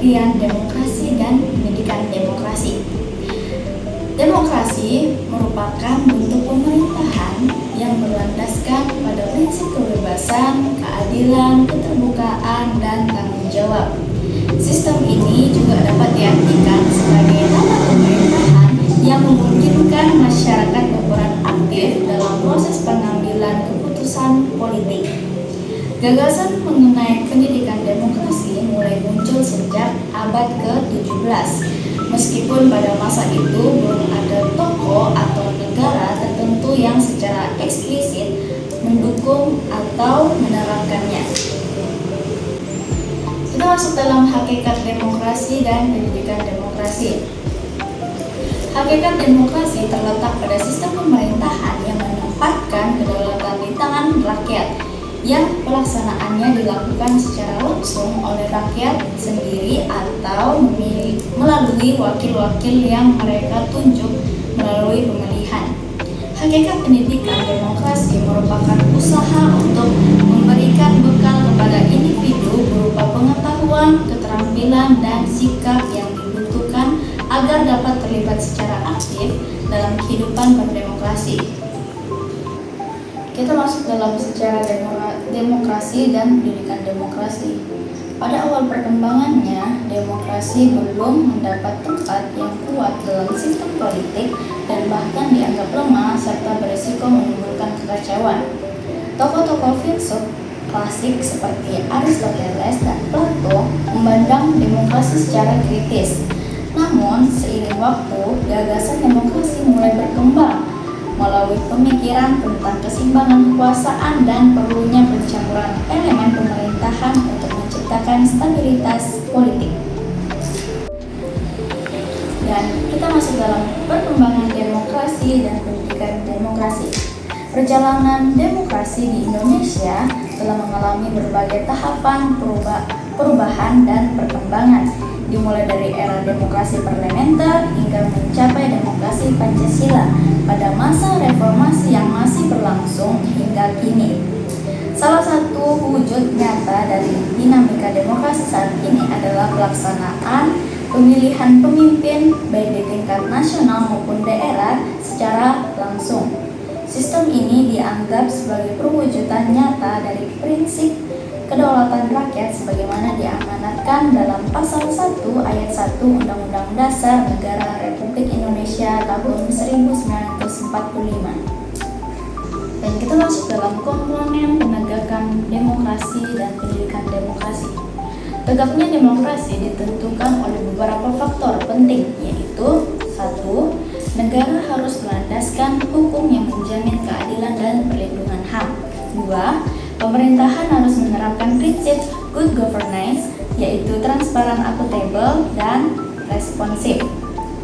pendirian demokrasi dan pendidikan demokrasi. Demokrasi merupakan bentuk pemerintahan yang berlandaskan pada prinsip kebebasan, keadilan, keterbukaan, dan tanggung jawab. Sistem ini juga dapat diartikan sebagai tata pemerintahan yang memungkinkan masyarakat berperan aktif dalam proses pengambilan keputusan politik. Gagasan mengenai pendidikan demokrasi mulai muncul sejak abad ke-17. Meskipun pada masa itu belum ada tokoh atau negara tertentu yang secara eksplisit mendukung atau menerapkannya. Kita masuk dalam hakikat demokrasi dan pendidikan demokrasi. Hakikat demokrasi terletak pada sistem pemerintahan yang menempatkan kedaulatan di tangan rakyat, yang pelaksanaannya dilakukan secara langsung oleh rakyat sendiri atau melalui wakil-wakil yang mereka tunjuk melalui pemilihan. Hakikat pendidikan demokrasi merupakan usaha untuk memberikan bekal kepada individu berupa pengetahuan, keterampilan, dan sikap yang dibutuhkan agar dapat terlibat secara aktif dalam kehidupan berdemokrasi. Kita masuk dalam sejarah demokrasi dan pendidikan demokrasi. Pada awal perkembangannya, demokrasi belum mendapat tempat yang kuat dalam sistem politik dan bahkan dianggap lemah serta berisiko menimbulkan kekacauan. Tokoh-tokoh filsuf klasik seperti Aristoteles dan Plato memandang demokrasi secara kritis. Namun, seiring waktu, gagasan demokrasi mulai berkembang melalui pemikiran tentang keseimbangan kekuasaan dan perlunya pencampuran elemen pemerintahan untuk menciptakan stabilitas politik. Dan kita masuk dalam perkembangan demokrasi dan pendidikan demokrasi. Perjalanan demokrasi di Indonesia telah mengalami berbagai tahapan perubahan dan perkembangan, dimulai dari era demokrasi parlementer hingga mencapai demokrasi Pancasila pada masa reformasi yang masih berlangsung hingga kini. Salah satu wujud nyata dari dinamika demokrasi saat ini adalah pelaksanaan pemilihan pemimpin baik di tingkat nasional maupun daerah secara langsung. Sistem ini dianggap sebagai perwujudan nyata dari prinsip kedaulatan rakyat sebagaimana diamanatkan dalam Pasal 1 Ayat 1 Undang-Undang Dasar Negara Republik Indonesia tahun 1945. Dan kita masuk dalam komponen penegakan demokrasi dan pendidikan demokrasi. Tegaknya demokrasi ditentukan oleh beberapa faktor penting, yaitu 1. Negara harus melandaskan hukum yang menjamin keadilan dan perlindungan HAM. 2. Pemerintahan harus menerapkan prinsip good governance, yaitu transparan, akuntabel, dan responsif.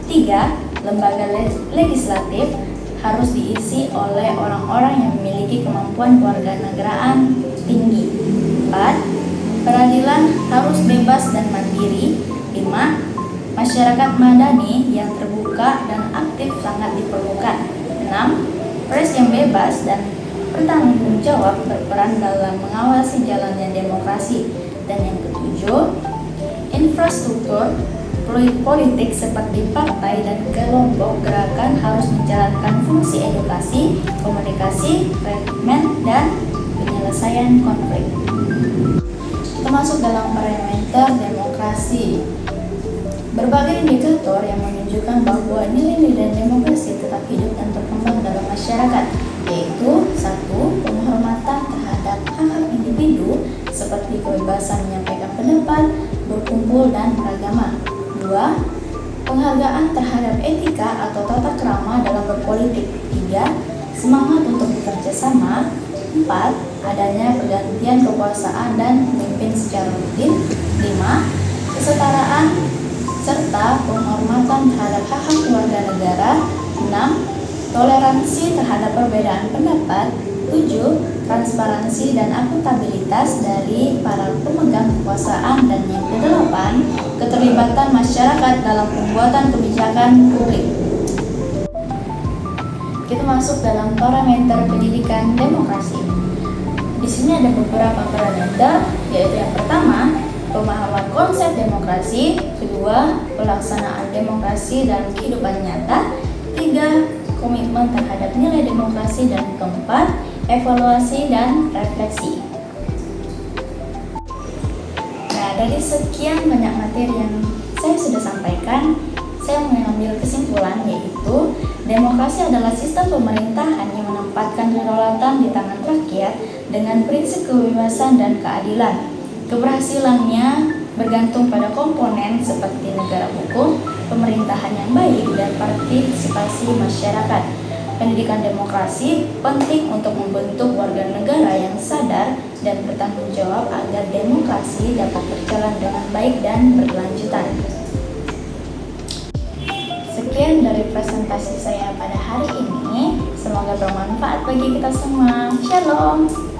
3. Lembaga legislatif harus diisi oleh orang-orang yang memiliki kemampuan kewarganegaraan tinggi. 4. Peradilan harus bebas dan mandiri. 5. Masyarakat madani yang terbuka dan aktif sangat diperlukan. 6. Pers yang bebas dan bertanggung jawab berperan dalam mengawasi jalannya demokrasi. Dan yang ketujuh, infrastruktur politik seperti partai dan kelompok gerakan harus menjalankan fungsi edukasi, komunikasi, rekrutmen, dan penyelesaian konflik. Termasuk dalam parameter demokrasi. Berbagai indikator yang menunjukkan bahwa nilai-nilai demokrasi tetap hidup dan berkembang dalam masyarakat, yaitu 1. Penghormatan terhadap hak-hak individu seperti kebebasan menyampaikan pendapat, berkumpul, dan beragama. 2. Penghargaan terhadap etika atau tata krama dalam berpolitik. 3. Semangat untuk bekerja sama. 4. Adanya pergantian kekuasaan dan pemimpin secara rutin. 5. Kesetaraan serta penghormatan terhadap hak-hak warga negara. 6. Toleransi terhadap perbedaan pendapat. 7. Transparansi dan akuntabilitas dari para pemegang kekuasaan. Dan yang ke-8, keterlibatan masyarakat dalam pembuatan kebijakan publik. Kita masuk dalam parameter pendidikan demokrasi. Di sini ada beberapa parameter, yaitu yang pertama, pemahaman konsep demokrasi, kedua, pelaksanaan demokrasi dalam kehidupan nyata, tiga, komitmen terhadap nilai demokrasi, dan keempat, evaluasi dan refleksi. Nah, dari sekian banyak materi yang saya sudah sampaikan, saya mengambil kesimpulan yaitu demokrasi adalah sistem pemerintahan yang menempatkan kedaulatan di tangan rakyat dengan prinsip kebebasan dan keadilan. Keberhasilannya bergantung pada komponen seperti negara hukum, pemerintahan yang baik, dan partisipasi masyarakat. Pendidikan demokrasi penting untuk membentuk warga negara yang sadar dan bertanggung jawab agar demokrasi dapat berjalan dengan baik dan berkelanjutan. Sekian dari presentasi saya pada hari ini. Semoga bermanfaat bagi kita semua. Shalom.